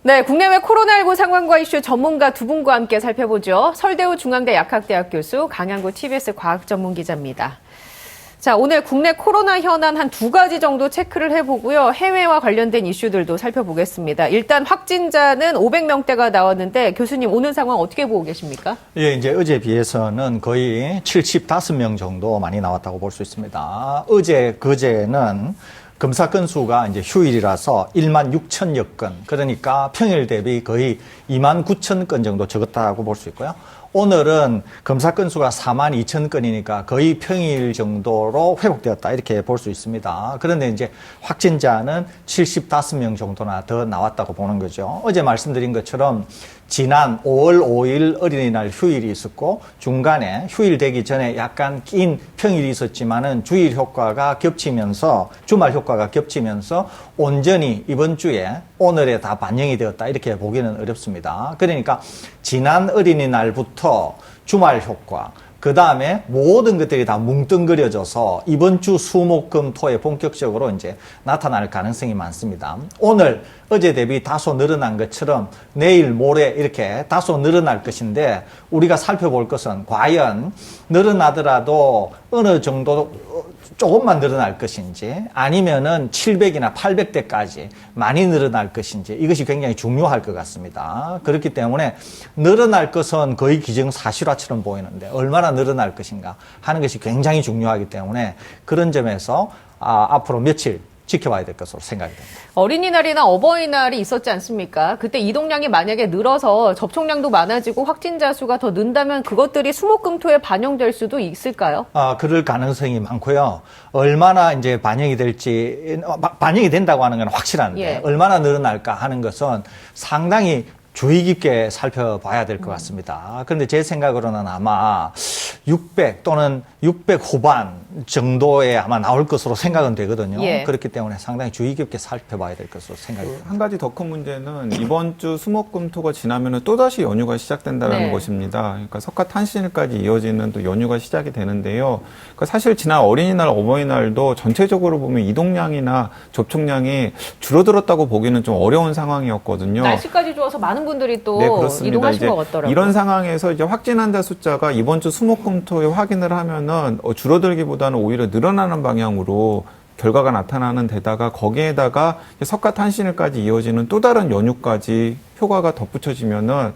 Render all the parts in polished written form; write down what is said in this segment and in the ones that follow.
네, 국내외 코로나19 상황과 이슈 전문가 두 분과 함께 살펴보죠. 설대우 중앙대 약학대학 교수, 강양구 TBS 과학전문기자입니다. 자, 오늘 국내 코로나 현안 한 두 가지 정도 체크를 해보고요. 해외와 관련된 이슈들도 살펴보겠습니다. 일단 확진자는 500명대가 나왔는데 교수님 오늘 상황 어떻게 보고 계십니까? 예, 이제 어제 비해서는 거의 75명 정도 많이 나왔다고 볼 수 있습니다. 어제, 그제는 검사 건수가 이제 휴일이라서 1만 6천여 건, 그러니까 평일 대비 거의 2만 9천 건 정도 적었다고 볼 수 있고요. 오늘은 검사 건수가 4만 2천 건이니까 거의 평일 정도로 회복되었다 이렇게 볼 수 있습니다. 그런데 이제 확진자는 75명 정도나 더 나왔다고 보는 거죠. 어제 말씀드린 것처럼 지난 5월 5일 어린이날 휴일이 있었고 중간에 휴일 되기 전에 약간 낀 평일이 있었지만은 주일 효과가 겹치면서 주말 효과가 겹치면서 온전히 이번 주에 오늘에 다 반영이 되었다 이렇게 보기는 어렵습니다. 그러니까 지난 어린이날부터 주말 효과 그 다음에 모든 것들이 다 뭉뚱그려져서 이번 주 수목금토에 본격적으로 이제 나타날 가능성이 많습니다. 오늘 어제 대비 다소 늘어난 것처럼 내일 모레 이렇게 다소 늘어날 것인데 우리가 살펴볼 것은 과연 늘어나더라도 어느 정도 조금만 늘어날 것인지 아니면은 700이나 800대까지 많이 늘어날 것인지 이것이 굉장히 중요할 것 같습니다. 그렇기 때문에 늘어날 것은 거의 기정사실화처럼 보이는데 얼마나 늘어날 것인가 하는 것이 굉장히 중요하기 때문에 그런 점에서 앞으로 며칠 지켜봐야 될 것으로 생각이 됩니다. 어린이날이나 어버이날이 있었지 않습니까? 그때 이동량이 만약에 늘어서 접촉량도 많아지고 확진자 수가 더 는다면 그것들이 수목금토에 반영될 수도 있을까요? 그럴 가능성이 많고요. 얼마나 이제 반영이 될지, 반영이 된다고 하는 건 확실한데, 예. 얼마나 늘어날까 하는 것은 상당히 주의 깊게 살펴봐야 될 것 같습니다. 그런데 제 생각으로는 아마 600 또는 600 후반 정도에 아마 나올 것으로 생각은 되거든요. 예. 그렇기 때문에 상당히 주의 깊게 살펴봐야 될 것으로 생각이 됩니다. 한 가지 더 큰 문제는 이번 주 수목금토가 지나면 또다시 연휴가 시작된다는 네. 것입니다. 그러니까 석가탄신일까지 이어지는 또 연휴가 시작이 되는데요. 그러니까 사실 지난 어린이날, 어버이날도 전체적으로 보면 이동량이나 접촉량이 줄어들었다고 보기는 좀 어려운 상황이었거든요. 날씨까지 좋아서 많은 분들이 또 네, 그렇습니다. 이동하신 것 같더라고요. 이런 상황에서 이제 확진 환자 숫자가 이번 주 수목금토에 확인을 하면은 줄어들기보다는 오히려 늘어나는 방향으로 결과가 나타나는 데다가 거기에다가 석가탄신일까지 이어지는 또 다른 연휴까지 효과가 덧붙여지면은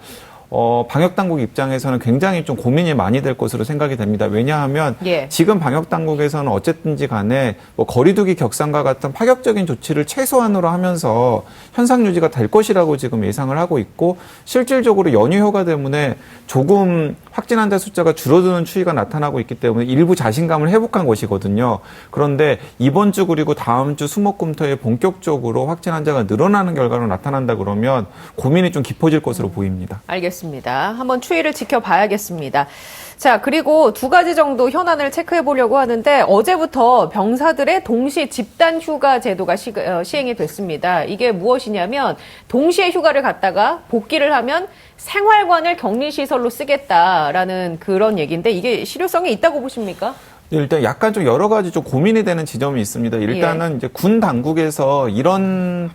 방역당국 입장에서는 굉장히 좀 고민이 많이 될 것으로 생각이 됩니다. 왜냐하면 예. 지금 방역당국에서는 어쨌든지 간에 뭐 거리두기 격상과 같은 파격적인 조치를 최소한으로 하면서 현상 유지가 될 것이라고 지금 예상을 하고 있고 실질적으로 연휴 효과 때문에 조금 확진 환자 숫자가 줄어드는 추이가 나타나고 있기 때문에 일부 자신감을 회복한 것이거든요. 그런데 이번 주 그리고 다음 주 수목금토에 본격적으로 확진 환자가 늘어나는 결과로 나타난다 그러면 고민이 좀 깊어질 것으로 보입니다. 알겠습니다. 한번 추이를 지켜봐야겠습니다. 자, 그리고 두 가지 정도 현안을 체크해 보려고 하는데 어제부터 병사들의 동시 집단 휴가 제도가 시행이 됐습니다. 이게 무엇이냐면 동시에 휴가를 갔다가 복귀를 하면 생활관을 격리시설로 쓰겠다라는 그런 얘기인데 이게 실효성이 있다고 보십니까? 일단 약간 좀 여러 가지 좀 고민이 되는 지점이 있습니다. 일단은 이제 군 당국에서 이런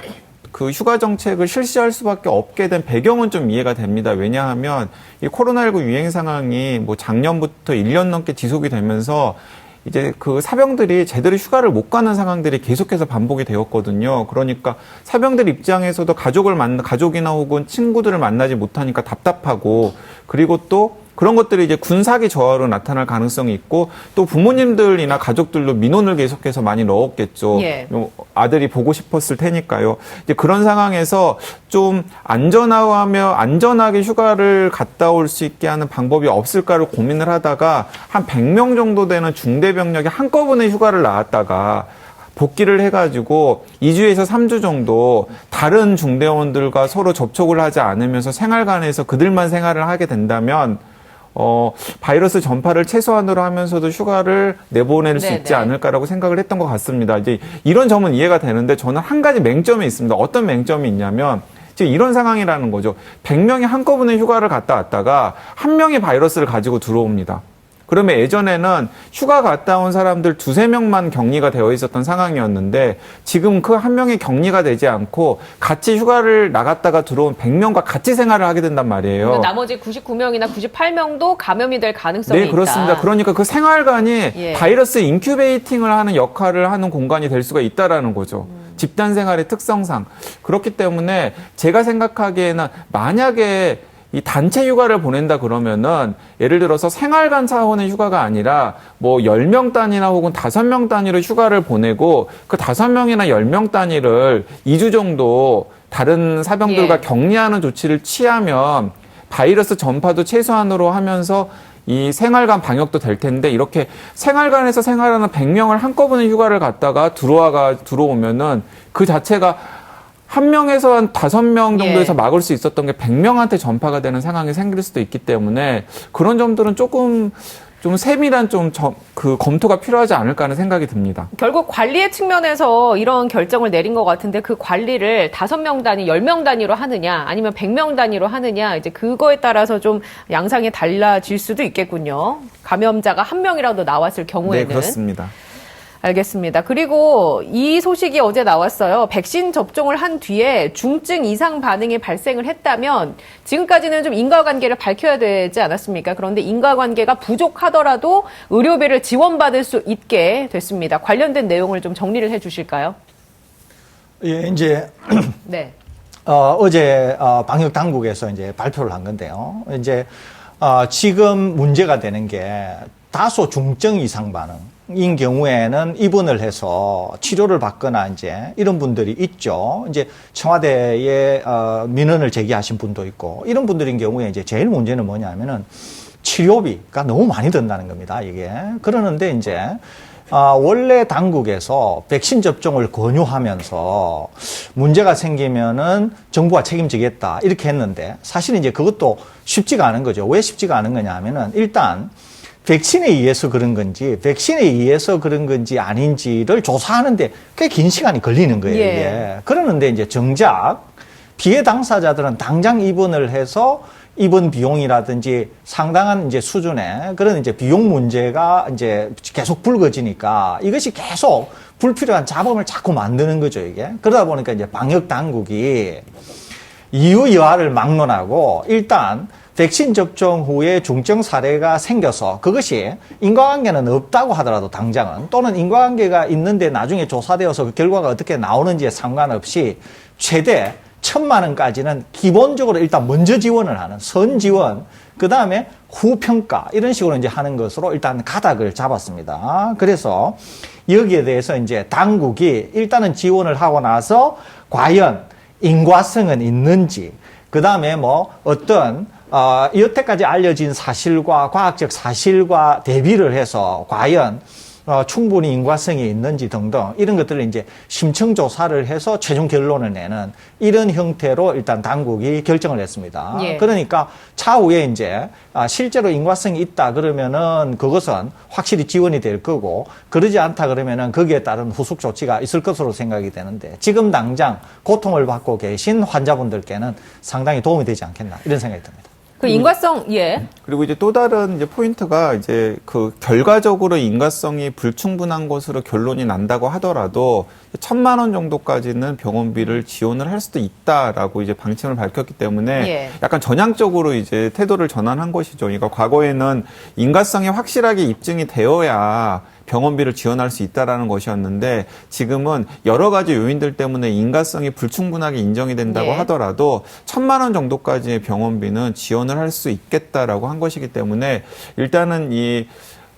그 휴가 정책을 실시할 수밖에 없게 된 배경은 좀 이해가 됩니다. 왜냐하면 이 코로나19 유행 상황이 뭐 작년부터 1년 넘게 지속이 되면서 이제 그 사병들이 제대로 휴가를 못 가는 상황들이 계속해서 반복이 되었거든요. 그러니까 사병들 입장에서도 가족이나 혹은 친구들을 만나지 못하니까 답답하고 그리고 또 그런 것들이 이제 군사기 저하로 나타날 가능성이 있고 또 부모님들이나 가족들도 민원을 계속해서 많이 넣었겠죠. 예. 아들이 보고 싶었을 테니까요. 이제 그런 상황에서 좀 안전하게 휴가를 갔다 올 수 있게 하는 방법이 없을까를 고민을 하다가 한 100명 정도 되는 중대병력이 한꺼번에 휴가를 나왔다가 복귀를 해가지고 2주에서 3주 정도 다른 중대원들과 서로 접촉을 하지 않으면서 생활관에서 그들만 생활을 하게 된다면 바이러스 전파를 최소한으로 하면서도 휴가를 내보낼 수 있지 않을까라고 생각을 했던 것 같습니다. 이제 이런 점은 이해가 되는데 저는 한 가지 맹점이 있습니다. 어떤 맹점이 있냐면 지금 이런 상황이라는 거죠. 100명이 한꺼번에 휴가를 갔다 왔다가 한 명이 바이러스를 가지고 들어옵니다. 그러면 예전에는 휴가 갔다 온 사람들 2-3명만 격리가 되어 있었던 상황이었는데 지금 그 한 명이 격리가 되지 않고 같이 휴가를 나갔다가 들어온 100명과 같이 생활을 하게 된단 말이에요. 그러면 나머지 99명이나 98명도 감염이 될 가능성이 네, 그렇습니다. 있다. 그러니까 그 생활관이 예. 바이러스 인큐베이팅을 하는 역할을 하는 공간이 될 수가 있다라는 거죠. 집단 생활의 특성상. 그렇기 때문에 제가 생각하기에는 만약에 이 단체 휴가를 보낸다 그러면은 예를 들어서 생활관 차원의 휴가가 아니라 뭐 10명 단위나 혹은 5명 단위로 휴가를 보내고 그 5명이나 10명 단위를 2주 정도 다른 사병들과 예. 격리하는 조치를 취하면 바이러스 전파도 최소한으로 하면서 이 생활관 방역도 될 텐데 이렇게 생활관에서 생활하는 100명을 한꺼번에 휴가를 갔다가 들어오면은 그 자체가 한 명에서 한 5명 정도에서 예. 막을 수 있었던 게 100명한테 전파가 되는 상황이 생길 수도 있기 때문에 그런 점들은 조금 좀 세밀한 그 검토가 필요하지 않을까 하는 생각이 듭니다. 결국 관리의 측면에서 이런 결정을 내린 것 같은데 그 관리를 5명 단위, 10명 단위로 하느냐 아니면 100명 단위로 하느냐 이제 그거에 따라서 좀 양상이 달라질 수도 있겠군요. 감염자가 한 명이라도 나왔을 경우에는. 네, 그렇습니다. 알겠습니다. 그리고 이 소식이 어제 나왔어요. 백신 접종을 한 뒤에 중증 이상 반응이 발생을 했다면 지금까지는 좀 인과관계를 밝혀야 되지 않았습니까? 그런데 인과관계가 부족하더라도 의료비를 지원받을 수 있게 됐습니다. 관련된 내용을 좀 정리를 해 주실까요? 예, 이제 네. 어제 방역 당국에서 이제 발표를 한 건데요. 이제 지금 문제가 되는 게 다소 중증 이상 반응인 경우에는 입원을 해서 치료를 받거나 이제 이런 분들이 있죠. 이제 청와대에 민원을 제기하신 분도 있고 이런 분들인 경우에 이제 제일 문제는 뭐냐면은 치료비가 너무 많이 든다는 겁니다. 이게 그러는데 이제 원래 당국에서 백신 접종을 권유하면서 문제가 생기면은 정부가 책임지겠다 이렇게 했는데 사실은 이제 그것도 쉽지가 않은 거죠. 왜 쉽지가 않은 거냐 하면은 일단 백신에 의해서 그런 건지 백신에 의해서 그런 건지 아닌지를 조사하는데 꽤 긴 시간이 걸리는 거예요. 예. 이게. 그러는데 이제 정작 피해 당사자들은 당장 입원을 해서 입원 비용이라든지 상당한 이제 수준의 그런 이제 비용 문제가 이제 계속 불거지니까 이것이 계속 불필요한 잡음을 자꾸 만드는 거죠, 이게. 그러다 보니까 이제 방역 당국이 이유여하를 막론하고 일단 백신 접종 후에 중증 사례가 생겨서 그것이 인과관계는 없다고 하더라도 당장은 또는 인과관계가 있는데 나중에 조사되어서 그 결과가 어떻게 나오는지에 상관없이 최대 1,000만 원까지는 기본적으로 일단 먼저 지원을 하는 선지원, 그 다음에 후평가 이런 식으로 이제 하는 것으로 일단 가닥을 잡았습니다. 그래서 여기에 대해서 이제 당국이 일단은 지원을 하고 나서 과연 인과성은 있는지, 그 다음에 뭐 어떤 여태까지 알려진 사실과 과학적 사실과 대비를 해서 과연 충분히 인과성이 있는지 등등 이런 것들을 이제 심층 조사를 해서 최종 결론을 내는 이런 형태로 일단 당국이 결정을 했습니다. 예. 그러니까 차후에 이제 실제로 인과성이 있다 그러면은 그것은 확실히 지원이 될 거고 그러지 않다 그러면은 거기에 따른 후속 조치가 있을 것으로 생각이 되는데 지금 당장 고통을 받고 계신 환자분들께는 상당히 도움이 되지 않겠나 이런 생각이 듭니다. 그 인과성, 예. 그리고 이제 또 다른 이제 포인트가 이제 그 결과적으로 인과성이 불충분한 것으로 결론이 난다고 하더라도 1,000만 원 정도까지는 병원비를 지원을 할 수도 있다라고 이제 방침을 밝혔기 때문에 예. 약간 전향적으로 이제 태도를 전환한 것이죠. 그러니까 과거에는 인과성이 확실하게 입증이 되어야 병원비를 지원할 수 있다라는 것이었는데 지금은 여러 가지 요인들 때문에 인과성이 불충분하게 인정이 된다고 예. 하더라도 1,000만 원 정도까지의 병원비는 지원을 할 수 있겠다라고 한 것이기 때문에 일단은 이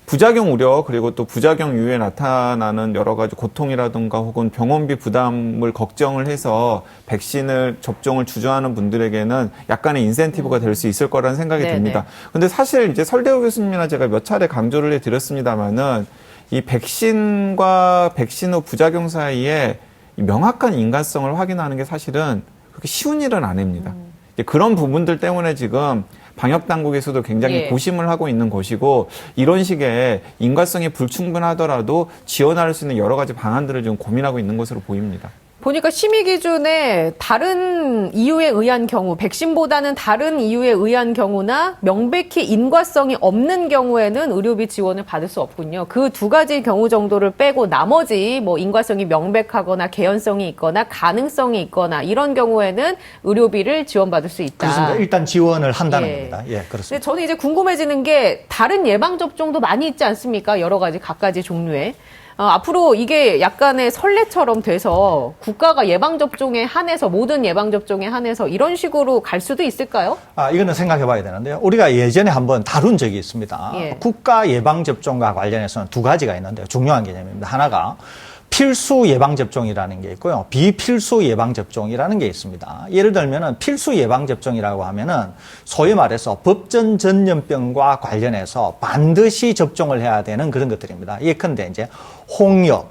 부작용 우려 그리고 또 부작용 이후에 나타나는 여러 가지 고통이라든가 혹은 병원비 부담을 걱정을 해서 백신을 접종을 주저하는 분들에게는 약간의 인센티브가 될 수 있을 거라는 생각이 네네. 듭니다. 근데 사실 이제 설대호 교수님이나 제가 몇 차례 강조를 해드렸습니다만은 이 백신과 백신 후 부작용 사이에 이 명확한 인과성을 확인하는 게 사실은 그렇게 쉬운 일은 아닙니다. 이제 그런 부분들 때문에 지금 방역 당국에서도 굉장히 예. 고심을 하고 있는 것이고 이런 식의 인과성이 불충분하더라도 지원할 수 있는 여러 가지 방안들을 지금 고민하고 있는 것으로 보입니다. 보니까 심의 기준에 다른 이유에 의한 경우, 백신보다는 다른 이유에 의한 경우나 명백히 인과성이 없는 경우에는 의료비 지원을 받을 수 없군요. 그 두 가지 경우 정도를 빼고 나머지 뭐 인과성이 명백하거나 개연성이 있거나 가능성이 있거나 이런 경우에는 의료비를 지원받을 수 있다. 그렇습니다. 일단 지원을 한다는 예. 겁니다. 예, 그렇습니다. 근데 저는 이제 궁금해지는 게 다른 예방접종도 많이 있지 않습니까? 여러 가지 각가지 종류의. 앞으로 이게 약간의 선례처럼 돼서 국가가 예방접종에 한해서 모든 예방접종에 한해서 이런 식으로 갈 수도 있을까요? 이거는 생각해 봐야 되는데요. 우리가 예전에 한번 다룬 적이 있습니다. 예. 국가 예방접종과 관련해서는 두 가지가 있는데요. 중요한 개념입니다. 하나가 필수 예방접종이라는 게 있고요. 비필수 예방접종이라는 게 있습니다. 예를 들면은 필수 예방접종이라고 하면은 소위 말해서 법전 전염병과 관련해서 반드시 접종을 해야 되는 그런 것들입니다. 예컨대 이제 홍역,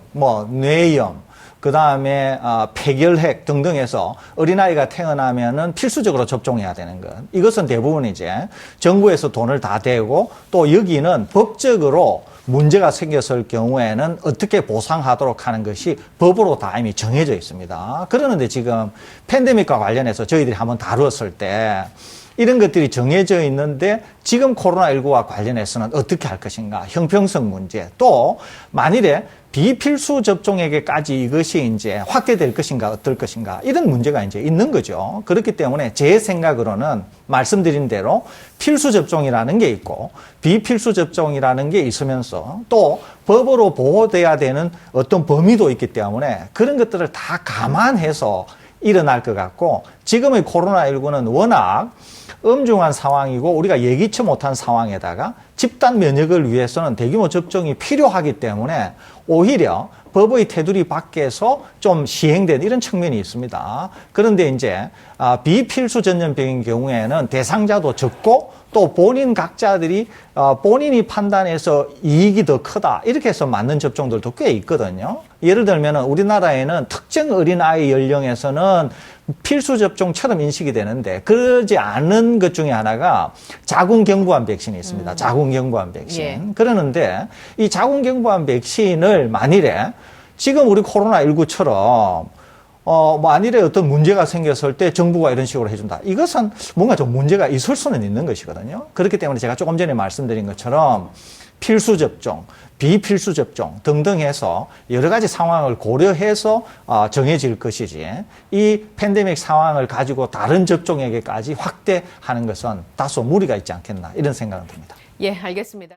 뇌염, 그 다음에 폐결핵 등등해서 어린아이가 태어나면은 필수적으로 접종해야 되는 것. 이것은 대부분 이제 정부에서 돈을 다 대고 또 여기는 법적으로 문제가 생겼을 경우에는 어떻게 보상하도록 하는 것이 법으로 다 이미 정해져 있습니다. 그러는데 지금 팬데믹과 관련해서 저희들이 한번 다루었을 때 이런 것들이 정해져 있는데 지금 코로나19와 관련해서는 어떻게 할 것인가, 형평성 문제, 또 만일에 비필수 접종에게까지 이것이 이제 확대될 것인가, 어떨 것인가, 이런 문제가 이제 있는 거죠. 그렇기 때문에 제 생각으로는 말씀드린 대로 필수 접종이라는 게 있고 비필수 접종이라는 게 있으면서 또 법으로 보호돼야 되는 어떤 범위도 있기 때문에 그런 것들을 다 감안해서 일어날 것 같고 지금의 코로나19는 워낙 엄중한 상황이고 우리가 예기치 못한 상황에다가 집단 면역을 위해서는 대규모 접종이 필요하기 때문에 오히려 법의 테두리 밖에서 좀 시행된 이런 측면이 있습니다. 그런데 이제 비필수 전염병인 경우에는 대상자도 적고 또 본인 각자들이 본인이 판단해서 이익이 더 크다 이렇게 해서 맞는 접종들도 꽤 있거든요. 예를 들면 우리나라에는 특정 어린아이 연령에서는 필수 접종처럼 인식이 되는데 그러지 않은 것 중에 하나가 자궁경부암 백신이 있습니다. 자궁경부암 백신. 예. 그러는데 이 자궁경부암 백신을 만일에 지금 우리 코로나19처럼 만일에 어떤 문제가 생겼을 때 정부가 이런 식으로 해준다. 이것은 뭔가 좀 문제가 있을 수는 있는 것이거든요. 그렇기 때문에 제가 조금 전에 말씀드린 것처럼 필수 접종, 비필수 접종 등등 해서 여러 가지 상황을 고려해서 정해질 것이지 이 팬데믹 상황을 가지고 다른 접종에게까지 확대하는 것은 다소 무리가 있지 않겠나 이런 생각은 듭니다. 예, 알겠습니다.